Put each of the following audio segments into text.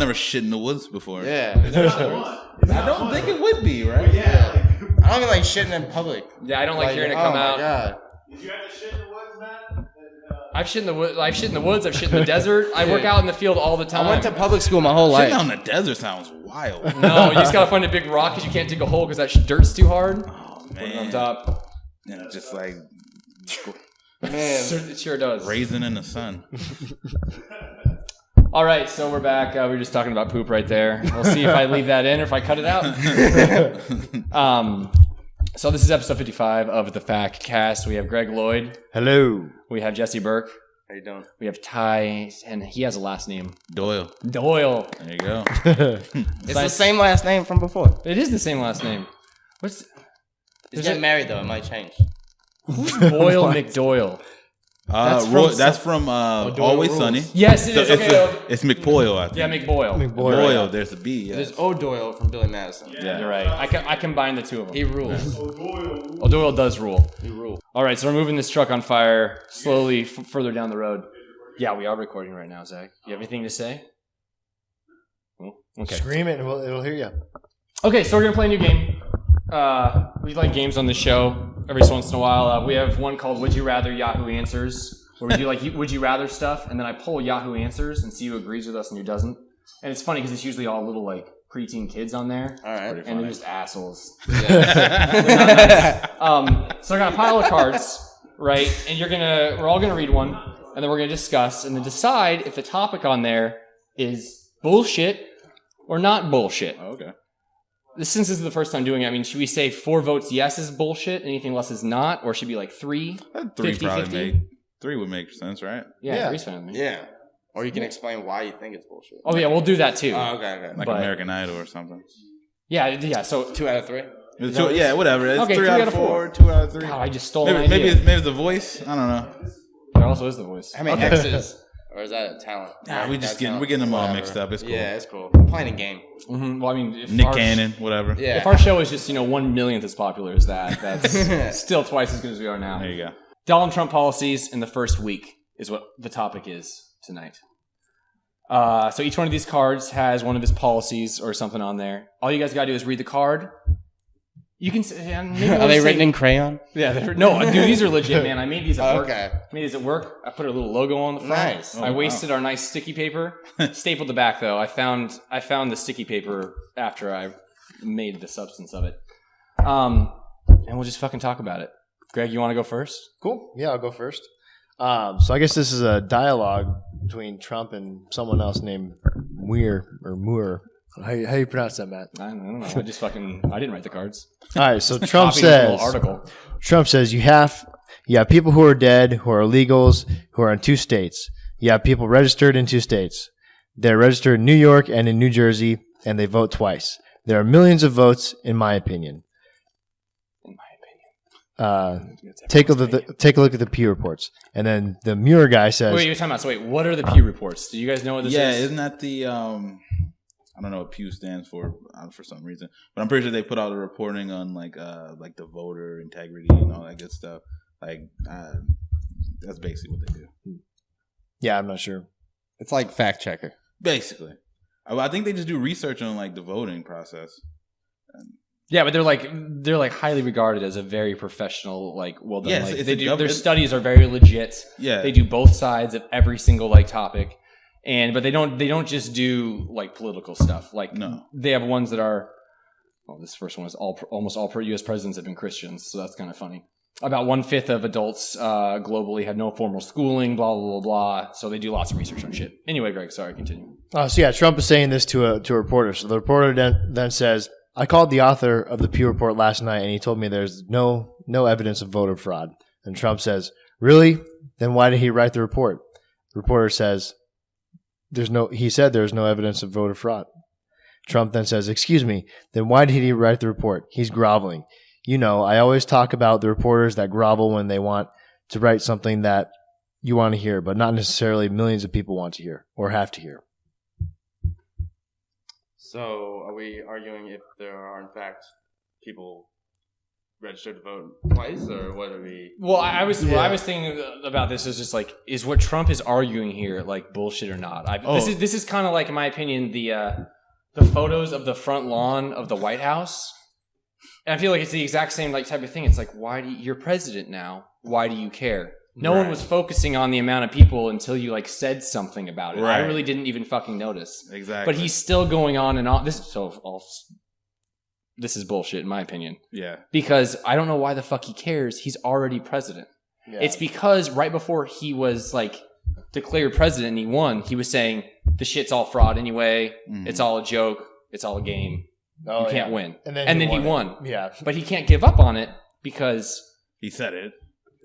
never shit in the woods before. Yeah. I don't think it would be, right? Yeah. I don't even like shitting in public. Yeah, I don't like hearing it come out. Oh, my God. Did you have to shit in the woods, Matt? I've shit in the woods. I've shit in the desert. I work out in the field all the time. I went to public school my whole life. Shitting out in the desert sounds wild. No, you just gotta find a big rock because you can't dig a hole because that dirt's too hard. Oh, Put it on man. top. Yeah, just like Man. It sure does. raisin in the sun. All right, so we're back. We were just talking about poop right there. We'll see if I leave that in or if I cut it out. So this is episode 55 of the Fact Cast. We have Greg Lloyd. Hello. We have Jesse Burke. How you doing? We have Ty, and he has a last name. Doyle. Doyle. There you go. It's the same last name from before. It is the same last name. What's He's getting married, though. It might change. who's Boyle McDoyle? That's from Always Rules. Sunny. Yes, it is. Okay. It's McBoyle, I think. Yeah, McBoyle. Boyle, there's a B. Yeah. There's O'Doyle from Billy Madison. Yeah. You're right. I combine the two of them. He rules. Doyle does rule. He rules. All right, so we're moving this truck on fire slowly further down the road. Yeah, we are recording right now, Zach. You have anything to say? Oh, okay. Scream it and it'll hear you. Okay, so we're going to play a new game. We like games on this show every once in a while. We have one called Would You Rather Yahoo Answers, where we do like Would You Rather stuff, and then I pull Yahoo Answers and see who agrees with us and who doesn't. And it's funny because it's usually all little like preteen kids on there. All right. And they're just assholes. Yeah. So I got a pile of cards, right? And we're all gonna read one, and then we're gonna discuss, and then decide if the topic on there is bullshit or not bullshit. Okay. Since this is the first time doing it, I mean, should we say 4 votes yes is bullshit, anything less is not, or should it be like 3? 3 50, probably 50? make 3 would make sense, right? Yeah, 3's fine with me. Yeah. Or you can explain why you think it's bullshit. Oh yeah, we'll do that too. Oh, okay. Like But- American Idol or something. Yeah. So 2 out of 3? Yeah, whatever. It's Okay, 3 3 out out of of 4, 2 out of 3. God, I just stole Maybe, an idea. maybe it's the voice. I don't know. There also is the voice. How many X's? Or is that a talent? Nah, we're That's getting talent. them all Whatever. mixed up. It's cool. Yeah, it's cool. I'm playing a game. Mm-hmm. Well, I mean, if Nick our- Cannon, whatever. Yeah. If our show is just 1/1,000,000th as popular as that's still twice as good as we are now. There you go. Donald Trump policies in the first week is what the topic is tonight. So each one of these cards has one of his policies or something on there. All you guys got to do is read the card. You can say, maybe Are they written in crayon? Yeah, no, dude, these are legit, man. I made these at work. Okay. I made these at work. I put a little logo on the front. Nice. I Oh, wasted our nice sticky paper. Stapled the back though. I found the sticky paper after I made the substance of it. And we'll just fucking talk about it. Greg, you want to go first? Cool. Yeah, I'll go first. So I guess this is a dialogue between Trump and someone else named Moore. How you pronounce that, Matt? I don't know. I didn't write the cards. All right. So Trump Copied a little says. article. Trump says you have people who are dead, who are illegals, who are in 2 states. You have people registered in 2 states. They're registered in New York and in New Jersey, and they vote twice. There are millions of votes, in my opinion. Take a look at the Pew reports, and then the Muir guy says, Wait, you're talking about. So wait, what are the Pew reports? Do you guys know what this Yeah, is? isn't that the I don't know what Pew stands for some reason, but I'm pretty sure they put out a reporting on like the voter integrity and all that good stuff. Like that's basically what they do. "Yeah, I'm not sure." It's like fact checker. Basically, I think they just do research on like the voting process. Yeah, but they're like highly regarded as a very professional, like well done. Yes, like it's they a do gov- their it's- studies are very legit. Yeah, They do both sides of every single like topic, but they don't just do like political stuff. Like No. they have ones that are. Well, this first one is almost all U.S. presidents have been Christians, so that's kind of funny. About 1/5 of adults globally had no formal schooling. Blah blah blah blah. So they do lots of research on shit. Anyway, Greg, sorry, continue. So yeah, Trump is saying this to a reporter. So the reporter then says, "I called the author of the Pew report last night, and he told me there's no evidence of voter fraud." And Trump says, "Really? Then why did he write the report?" The reporter says, He said there's no evidence of voter fraud." Trump then says, "Excuse me, then why did he write the report? He's groveling. I always talk about the reporters that grovel when they want to write something that you want to hear, but not necessarily millions of people want to hear or have to hear." So, are we arguing if there are, in fact, people registered to vote twice, or what are we? Well, I was thinking about this is just like, is what Trump is arguing here like bullshit or not? This is kind of like, in my opinion, the photos of the front lawn of the White House. And I feel like it's the exact same like type of thing. It's like, you're president now. Why do you care? No one was focusing on the amount of people until you like said something about it. Right. I really didn't even fucking notice. Exactly. But he's still going on and on. This is bullshit in my opinion. Yeah. Because I don't know why the fuck he cares. He's already president. Yeah. It's because right before he was like declared president and he won, he was saying the shit's all fraud anyway. Mhm. It's all a joke. It's all a game. You can't win. And then he it. won. Yeah. But he can't give up on it because He said it.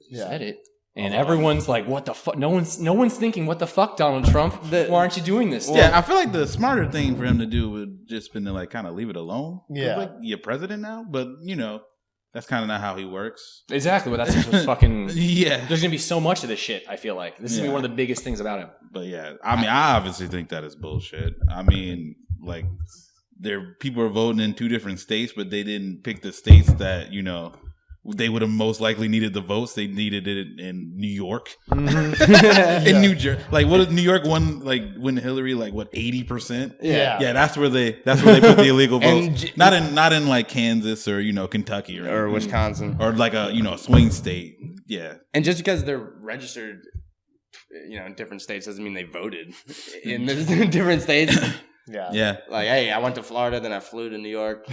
he said it. And everyone's like, what the fuck? No one's thinking, what the fuck, Donald Trump? Why aren't you doing this? Yeah, I feel like the smarter thing for him to do would just been to like kind of leave it alone. 'Cause, Yeah. like you're president now, but that's kind of not how he works. Exactly. But that's just fucking. Yeah. There's going to be so much of this shit, I feel like. This is going to be one of the biggest things about him. But yeah, I mean, I obviously think that is bullshit. I mean, like, people are voting in 2 different states, but they didn't pick the states that they would have most likely needed the votes. They needed it in New York, in New Jersey. Like, what did New York won? Like, when Hillary, like, what 80%? Yeah. Yeah, that's where they put the illegal votes. Not in like Kansas or Kentucky Or Wisconsin. or like a swing state. Yeah. And just because they're registered, in different states doesn't mean they voted in different states. Yeah. Yeah. Like, hey, I went to Florida, then I flew to New York.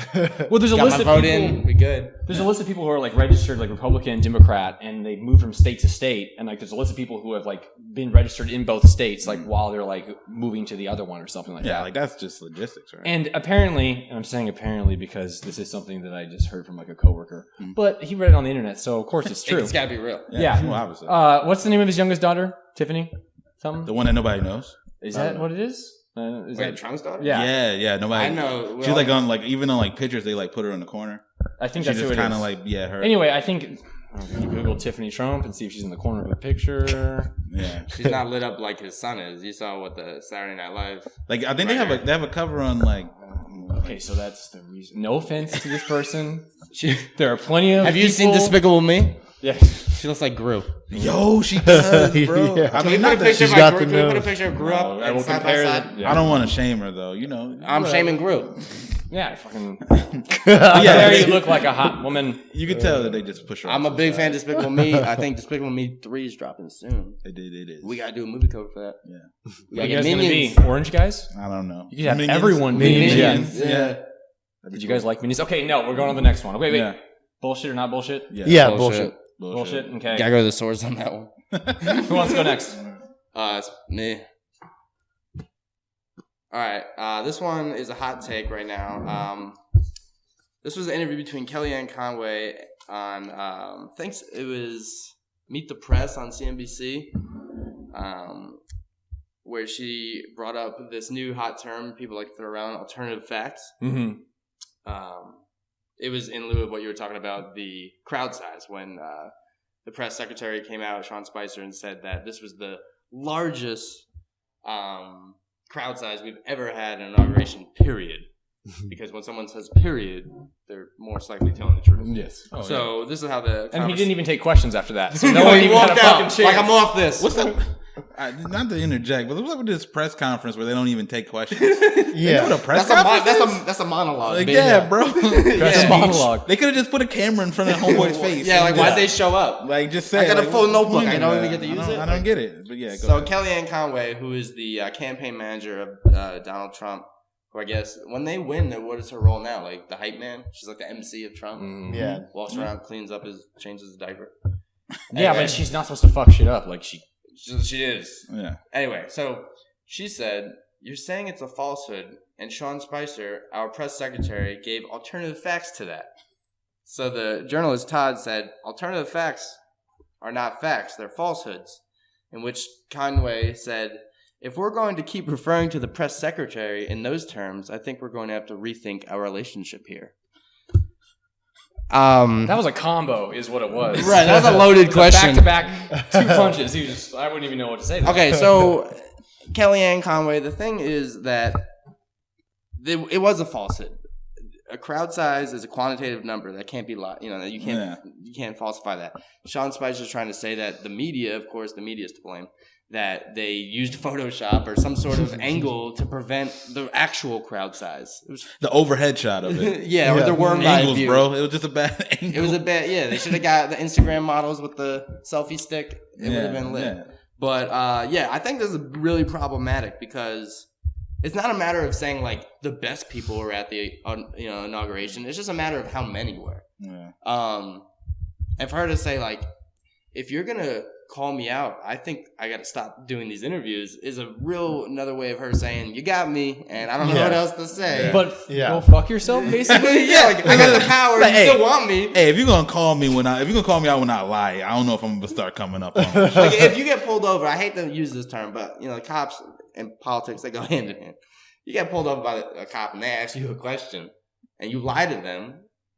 Well, there's a Got list my of vote people. in. We good. There's a list of people who are like registered like Republican, Democrat, and they move from state to state. And like, there's a list of people who have like been registered in both states, like while they're like moving to the other one or something like Yeah, that. like that's just logistics, right? And apparently, and I'm saying apparently because this is something that I just heard from like a coworker, Mm. but he read it on the internet, so of course it's true. It's got to be real. Yeah. Well, obviously. What's the name of his youngest daughter? Tiffany? Something? The one that nobody knows. Is that what it is? Is Wait, that Trump's daughter? Yeah. Yeah. Nobody. I know. She's like on even on like pictures, they like put her in the corner. I think She's that's who just it is. kind of like her. Anyway, I think you Google Tiffany Trump and see if she's in the corner of a picture. Yeah. She's not lit up like his son is. You saw what the Saturday Night Live. Like I think they have a cover on like. Okay, so that's the reason. No offense to this person. There are plenty of. Have you seen people- Despicable Me? Yeah. She looks like Gru. Yo, she does, bro. Yeah. I Can we mean, put a not that picture she's of got Gru? the Can we put a nose. picture of Gru No, up I and will side by compare side? them. Yeah. I don't want to shame her though. I'm shaming Gru. Yeah, fucking. Yeah, There you look like a hot woman. You could tell that they just push her. I'm a off big the fan of side. Despicable Me. I think Despicable Me 3 is dropping soon. It is. We gotta do a movie code for that. Yeah. We What gotta are you get guys gonna Minions. be? Orange guys? I don't know. You could have Minions? everyone be Minions. Minions. Yeah. Did you guys like Minions? Okay, no, we're going on to the next one. Wait. Yeah. Bullshit or not bullshit? Yeah, Bullshit. bullshit. Bullshit. Okay. Gotta go to the source on that one. Who wants to go next? It's me. Alright, this one is a hot take right now. This was an interview between Kellyanne Conway on, thanks, it was Meet the Press on CNBC, where she brought up this new hot term people like to throw around, alternative facts. Mm-hmm. It was in lieu of what you were talking about, the crowd size, when the press secretary came out, Sean Spicer, and said that this was the largest crowd size we've ever had in an inauguration, period. Because when someone says period, they're more likely telling the truth. Yes. So this is how the And he didn't even take questions after that. So no no, one he even had a walked fucking out. chance. Like, I'm off this. What's up? Not to interject, but what's up with this press conference where they don't even take questions? Yeah. You know what a press That's conference is? that's a monologue. Like, bitch. yeah, bro. That's Yeah. a monologue. They could have just put a camera in front of Homeboy's face. Yeah, like, Yeah. why'd they show up? Like, just say. I got a like, full what's the notebook. point I of don't that? even get to use it. I don't get it. But yeah, go So ahead. Kellyanne Conway, who is the campaign manager of Donald Trump, who I guess when they win, what is her role now? Like the hype man? She's like the MC of Trump. Mm. Yeah. Walks around, cleans up changes his diaper. Yeah, Anyway, but she's not supposed to fuck shit up. Like she. she is. Yeah. Anyway, so she said, "You're saying it's a falsehood," and Sean Spicer, our press secretary, gave alternative facts to that. So the journalist Todd said, "Alternative facts are not facts; they're falsehoods." In which Conway said, "If we're going to keep referring to the press secretary in those terms, I think we're going to have to rethink our relationship here." That was a combo, is what it was. Right, that was a loaded question. Back to back, 2 punches. I wouldn't even know what to say to that. Okay, so Kellyanne Conway, the thing is that it was a falsehood. a crowd size is a quantitative number that can't be lied. You can't falsify that. Sean Spicer's trying to say that the media, of course, the media is to blame, that they used Photoshop or some sort of angle to prevent the actual crowd size. It was the overhead shot of it. or the worm eye angles, view. bro. It was just a bad angle. It was a bad. Yeah, they should have got the Instagram models with the selfie stick. It would have been lit. Yeah. But I think this is really problematic because it's not a matter of saying like the best people were at the inauguration. It's just a matter of how many were. Yeah. And for her to say like, if you're gonna call me out, I think I got to stop doing these interviews is another way of her saying you got me, and I don't know what else to say. Yeah. But go fuck yourself, basically. Like I got the power. Like, you still want me. Hey, if you're gonna call me out when I lie, I don't know if I'm gonna start coming up on it. Like if you get pulled over, I hate to use this term, but cops and politics, they go hand in hand. You get pulled over by a cop and they ask you a question and you lie to them.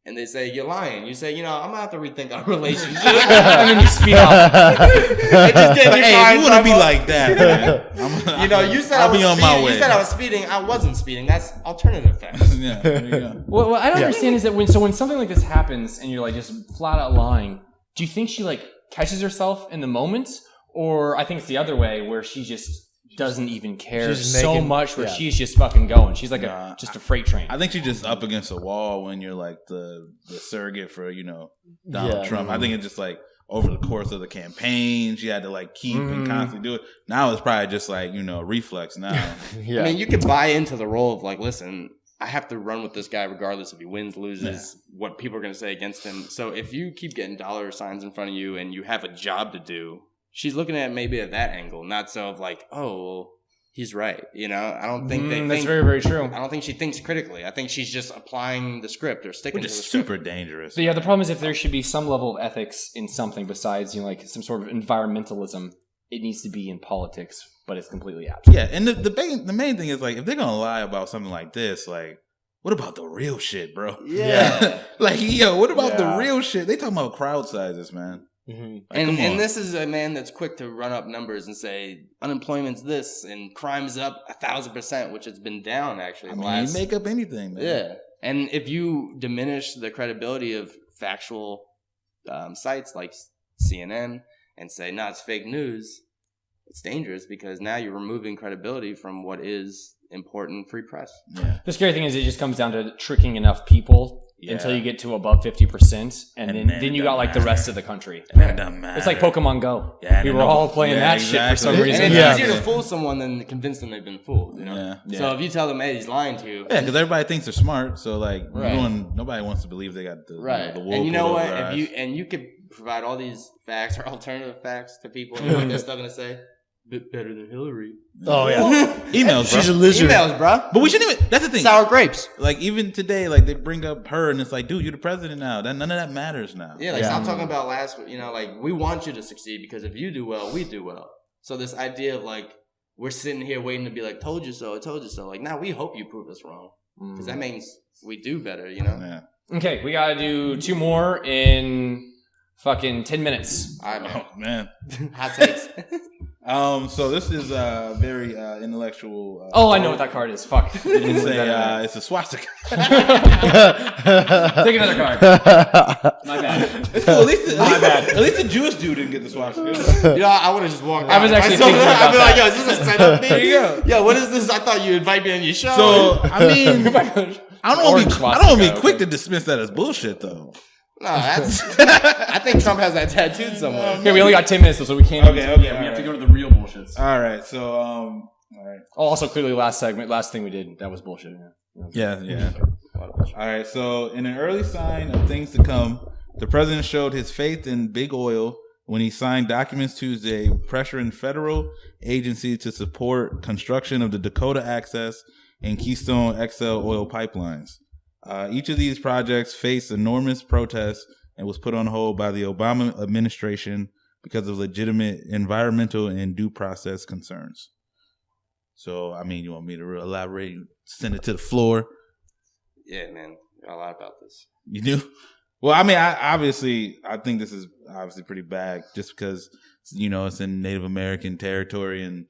And they say, you're lying. You say, I'm going to have to rethink our relationship. And then you speed off. Hey, you wouldn't be like that, man. You said I'll be on my way. You said I was speeding. I wasn't speeding. That's alternative facts. Yeah, there you go. What I don't understand is that when something like this happens and you're like just flat out lying, do you think she like catches herself in the moment? Or I think it's the other way where she just doesn't even care so much where she's just fucking going. She's like just a freight train. I think she's just up against a wall when you're like the surrogate for, Donald Trump. I think it's just like over the course of the campaign, she had to like keep and constantly do it. Now it's probably just like, reflex now. I mean, you could buy into the role of like, listen, I have to run with this guy regardless if he wins, loses, what people are going to say against him. So if you keep getting dollar signs in front of you and you have a job to do, she's looking at maybe at that angle, not so of like, oh, well, he's right. I don't think that's very, very true. I don't think she thinks critically. I think she's just applying the script or sticking to the script. Super dangerous. So the problem is if there should be some level of ethics in something besides, like some sort of environmentalism, it needs to be in politics, but it's completely absent. Yeah, and the main thing is like if they're gonna lie about something like this, like what about the real shit, bro? Yeah. Like what about the real shit? They talking about crowd sizes, man. Mm-hmm. Like, and this is a man that's quick to run up numbers and say unemployment's this and crime's up 1,000%, which has been down actually. You make up anything, man. Yeah, and if you diminish the credibility of factual sites like CNN and say no, it's fake news, it's dangerous because now you're removing credibility from what is important free press. Yeah. The scary thing is it just comes down to tricking enough people until you get to above 50%, and then you got like the rest of the country. It's like Pokemon Go. Yeah, we were all playing that shit for some reason. And it's easier to fool someone than to convince them they've been fooled. Yeah. So if you tell them, hey, he's lying to you. Yeah, because everybody thinks they're smart. So like, nobody wants to believe they got the the wool. And you know what? You could provide all these facts or alternative facts to people, and what they're still gonna say. Bit better than Hillary. Oh yeah, emails. Bro. She's a lizard. Emails, bro. But we shouldn't even. That's the thing. Sour grapes. Like even today, like they bring up her, and it's like, dude, you're the president now. None of that matters now. Yeah, stop talking about last. Like we want you to succeed because if you do well, we do well. So this idea of like we're sitting here waiting to be like, told you so, I told you so. Like now we hope you prove us wrong because that means we do better. Yeah. Okay, we gotta do 2 more in fucking 10 minutes. All right, man. Oh man. Hot takes. So this is very intellectual. I know what that card is. Fuck. It's a swastika. Take another card. My bad. It's cool. At least the Jewish dude didn't get the swastika. I would have just walked out. I was actually thinking about I'd be that. like, yo, is this a setup? There you go. Yo, what is this? I thought you'd invite me on your show. So I mean, I don't want to be quick okay. to dismiss that as bullshit, though. No, that's. I think Trump has that tattooed somewhere. Okay, we only got 10 minutes, so we can't. Okay, we have to go to the real bullshits. All right, so all right. Also, clearly, last thing we did, that was bullshit. Yeah. All right, so in an early sign of things to come, the president showed his faith in big oil when he signed documents Tuesday pressuring federal agencies to support construction of the Dakota Access and Keystone XL oil pipelines. Each of these projects faced enormous protests and was put on hold by the Obama administration because of legitimate environmental and due process concerns. So, I mean, you want me to elaborate, send it to the floor? Yeah, man. Got a lot about this. You do? Well, I mean, I think this is obviously pretty bad just because, it's in Native American territory and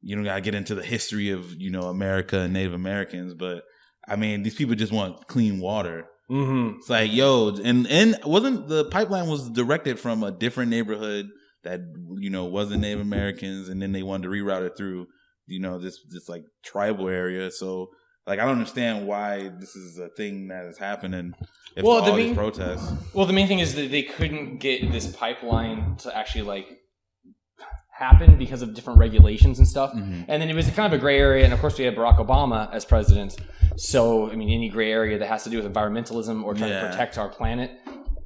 you don't got to get into the history of, America and Native Americans, but I mean, these people just want clean water. Mm-hmm. It's like, yo, and wasn't the pipeline was directed from a different neighborhood that, you know, wasn't Native Americans, and then they wanted to reroute it through, you know, this like tribal area. So, like, I don't understand why this is a thing that is happening. If all these protests. Well, the main thing is that they couldn't get this pipeline to actually like happen because of different regulations and stuff. Mm-hmm. And then it was kind of a gray area. And of course, we had Barack Obama as president. So, I mean, any gray area that has to do with environmentalism or trying to protect our planet,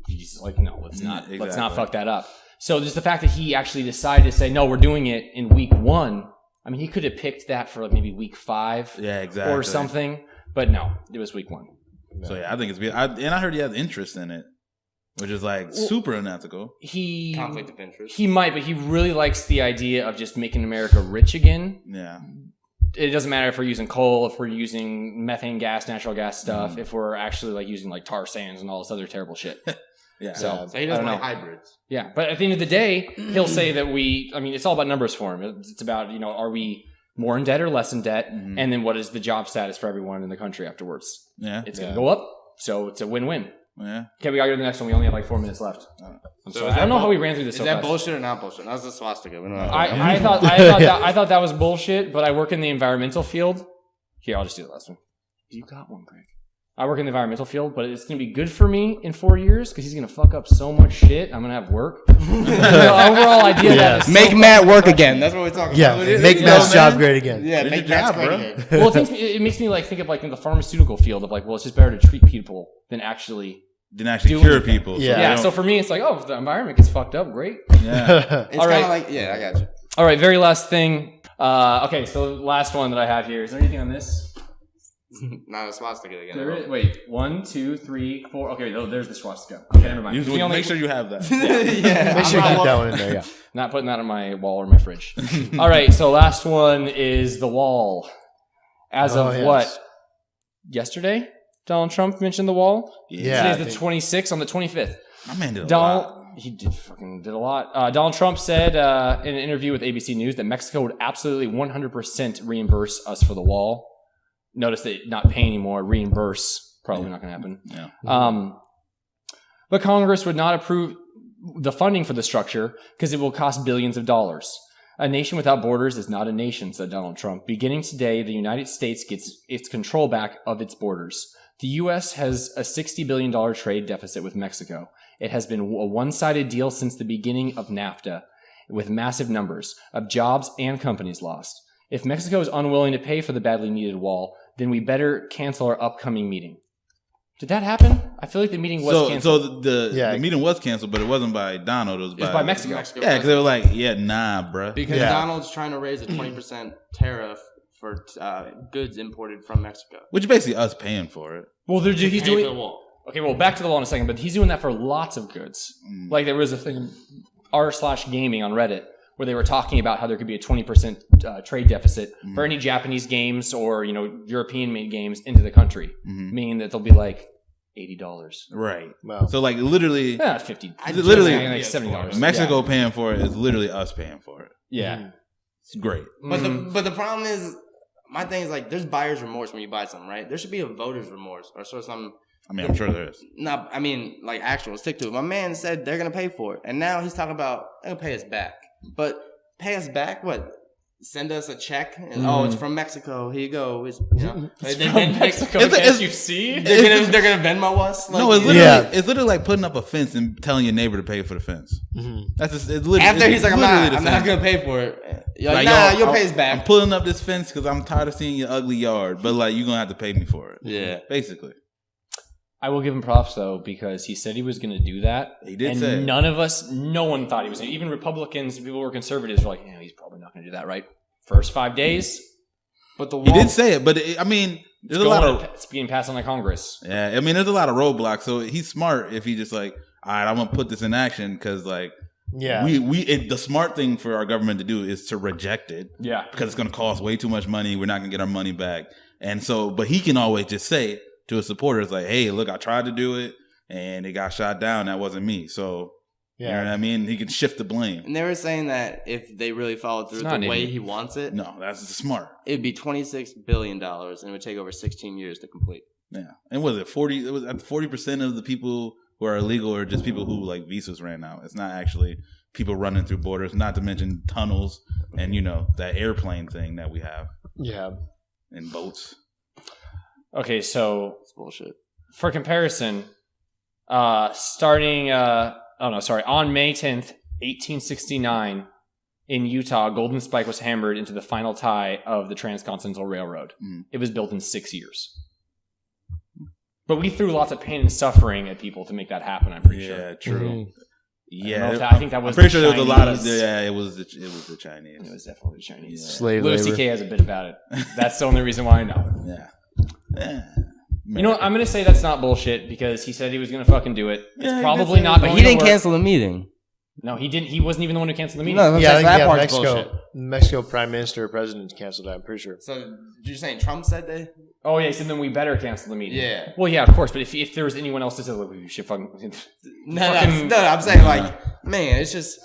he's just like, no, let's not fuck that up. So just the fact that he actually decided to say, no, we're doing it in week 1. I mean, he could have picked that for like maybe week 5 or something. But no, it was week 1. So, yeah, I think it's and I heard he has interest in it, which is like super unethical. Conflict of interest. He might, but he really likes the idea of just making America rich again. Yeah. It doesn't matter if we're using coal, if we're using methane gas, natural gas stuff, if we're actually like using like tar sands and all this other terrible shit. Yeah. So he doesn't like hybrids. Yeah. But at the end of the day, he'll say that it's all about numbers for him. It's about, you know, are we more in debt or less in debt? Mm-hmm. And then what is the job status for everyone in the country afterwards? Yeah. It's going to go up. So it's a win-win. Yeah. Okay, we got to go to the next one. We only have like 4 minutes left. So I don't know how we ran through this. Is that bullshit or not bullshit? That's the swastika. We don't know. I thought that was bullshit, but I work in the environmental field. Here, I'll just do the last one. You got one, Greg. I work in the environmental field, but it's going to be good for me in 4 years because he's going to fuck up so much shit. I'm going to have work. The overall idea that is make Matt work again. That's what we're talking about. Yeah, make Matt's job great again. Yeah, make Matt's great again. Well, it makes me like think of like in the pharmaceutical field of like, well, it's just better to treat people than actually cure people. Yeah. So for me, it's like, oh, if the environment gets fucked up, great. Yeah. It's kind of like, yeah, I got you. All right, very last thing. Okay, so the last one that I have here. Is there anything on this? Not a swastika again. Wait, 1, 2, 3, 4. Okay, there's the swastika. Okay, never mind. Make sure you have that. Yeah. Make sure you keep that one in there, yeah. Not putting that on my wall or my fridge. All right, so last one is the wall. As of what? Yesterday? Donald Trump mentioned the wall? Yeah. Today's the 26th, on the 25th. My man did a lot. He did a lot. Donald Trump said in an interview with ABC News that Mexico would absolutely 100% reimburse us for the wall. Notice that not pay anymore, reimburse. Probably not going to happen. Yeah. But Congress would not approve the funding for the structure because it will cost billions of dollars. A nation without borders is not a nation, said Donald Trump. Beginning today, the United States gets its control back of its borders. The U.S. has a $60 billion trade deficit with Mexico. It has been a one-sided deal since the beginning of NAFTA, with massive numbers of jobs and companies lost. If Mexico is unwilling to pay for the badly needed wall, then we better cancel our upcoming meeting. Did that happen? I feel like the meeting was canceled. So the meeting was canceled, but it wasn't by Donald. It was by Mexico. Yeah, because they were like, nah, bruh. Because Donald's trying to raise a 20% tariff for goods imported from Mexico. Which is basically us paying for it. Well, he's doing the wall. Okay, well, back to the wall in a second, but he's doing that for lots of goods. Like there was a thing, r/gaming on Reddit, where they were talking about how there could be a 20% trade deficit for any Japanese games or, you know, European-made games into the country, meaning that they'll be like $80. Right. Wow. So like literally, $50. Literally like $70. Mexico paying for it is literally us paying for it. Yeah. It's great. But the problem is, my thing is like, there's buyer's remorse when you buy something, right? There should be a voter's remorse or sort of something. I mean, I'm sure there is. No, I mean, like actual stick to it. My man said they're gonna pay for it, and now he's talking about they're gonna pay us back. But pay us back? What? Send us a check? And, oh, it's from Mexico. Here you go. It's from Mexico. It's, you see? They're gonna Venmo us. Like, no, it's literally like putting up a fence and telling your neighbor to pay for the fence. That's just, it's literally. After he's like, I'm not gonna pay for it. You're like, nah, you'll pay us back. I'm pulling up this fence because I'm tired of seeing your ugly yard, but like you're gonna have to pay me for it. Yeah, basically. I will give him props though because he said he was going to do that. He did and say. No one thought he was. Even Republicans, people who were conservatives, were like, yeah, he's probably not going to do that, right? First 5 days, but the wall, he did say it. But I mean, there's a lot of it's being passed on to Congress. Yeah, I mean, there's a lot of roadblocks. So he's smart if he just like, all right, I'm gonna put this in action because like, the smart thing for our government to do is to reject it. Yeah, because it's gonna cost way too much money. We're not gonna get our money back. And so, but he can always just say to his supporters like, hey, look, I tried to do it and it got shot down. That wasn't me. So You know what I mean? He can shift the blame. And they were saying that if they really followed through the way he wants it, no, that's smart. It'd be $26 billion, and it would take over 16 years to complete. Yeah, and was it 40? It was 40% of the people who are illegal are just people who like visas ran out. It's not actually people running through borders. Not to mention tunnels and that airplane thing that we have. Yeah, and boats. Okay, so It's bullshit. for comparison, on May 10th, 1869, in Utah, Golden Spike was hammered into the final tie of the Transcontinental Railroad. It was built in 6 years. But we threw lots of pain and suffering at people to make that happen, I'm pretty sure. Yeah, true. Mhm. Yeah, I think that was I'm pretty sure there was a lot of. Chinese. Yeah, it was the Chinese. It was definitely the Chinese. Yeah. Slave Louis labor. C.K. has a bit about it. That's the only reason why I know. Yeah. You know what? I'm going to say that's not bullshit because he said he was going to fucking do it. Yeah, It's probably not But going he didn't to work. cancel the meeting. No, he didn't. He wasn't even the one who canceled the meeting. No, Yeah, I think that part's bullshit. Mexico Prime Minister or President canceled that. I'm pretty sure. So you're saying Trump said that? Oh, yeah, he said then we better cancel the meeting. Yeah. Well, yeah, of course, but if there was anyone else that said, like, we should fucking... No, Fucking- I'm saying man, it's just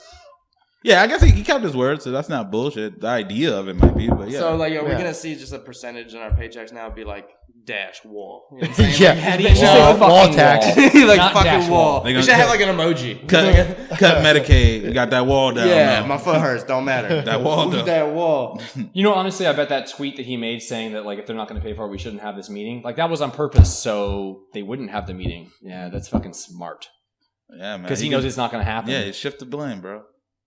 Yeah, I guess he kept his word, so that's not bullshit. The idea of it might be, but yeah. so we're Yeah. gonna see just a percentage in our paychecks now be like dash wall. You know what I'm saying? Yeah. Like, He said Wall- fucking wall tax. like Not fucking dash wall. wall. They We gonna should have cut- like an emoji. cut Medicaid. We got that wall down. Yeah, now. my foot hurts. Don't matter. That wall Move down. that wall. You know, honestly, I bet that tweet that he made saying that, like, if they're not going to pay for it, we shouldn't have this meeting. Like, that was on purpose so they wouldn't have the meeting. Yeah, that's fucking smart. Yeah, man. Because he knows it's not going to happen. Yeah, shift the blame, bro.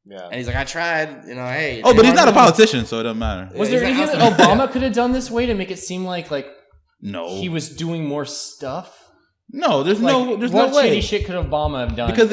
Yeah. And he's like, I tried. Hey. Oh, but he's not a politician. politician, so it doesn't matter. Was Yeah, there he's anything not- that Obama could have done this way to make it seem like No, he was doing more stuff? No, there's Like, there's what no way. shady shit could Obama have done? Because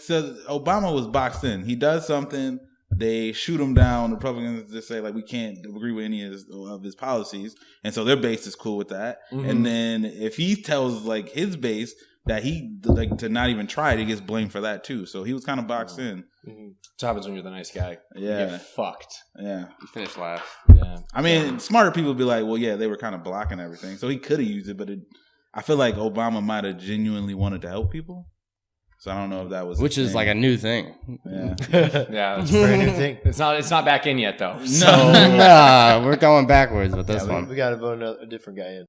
so Obama was boxed in. He does something, they shoot him down. The Republicans just say like we can't agree with any of his policies, and so their base is cool with that. Mhm. And then if he tells like his base that he like to not even try it, he gets blamed for that too. So he was kind of boxed in. That's what happens when you're the nice guy. You Yeah, get fucked. yeah. You finished last. Yeah. I mean, smarter people be like, well, yeah, they were kind of blocking everything, so he could have used it, but I feel like Obama might have genuinely wanted to help people. So I don't know if that was Which is like a new thing. yeah. Yeah, that's Brand new thing. It's not back in yet though. No. So Nah, we're going backwards with this Yeah, one. we got to vote a different guy in.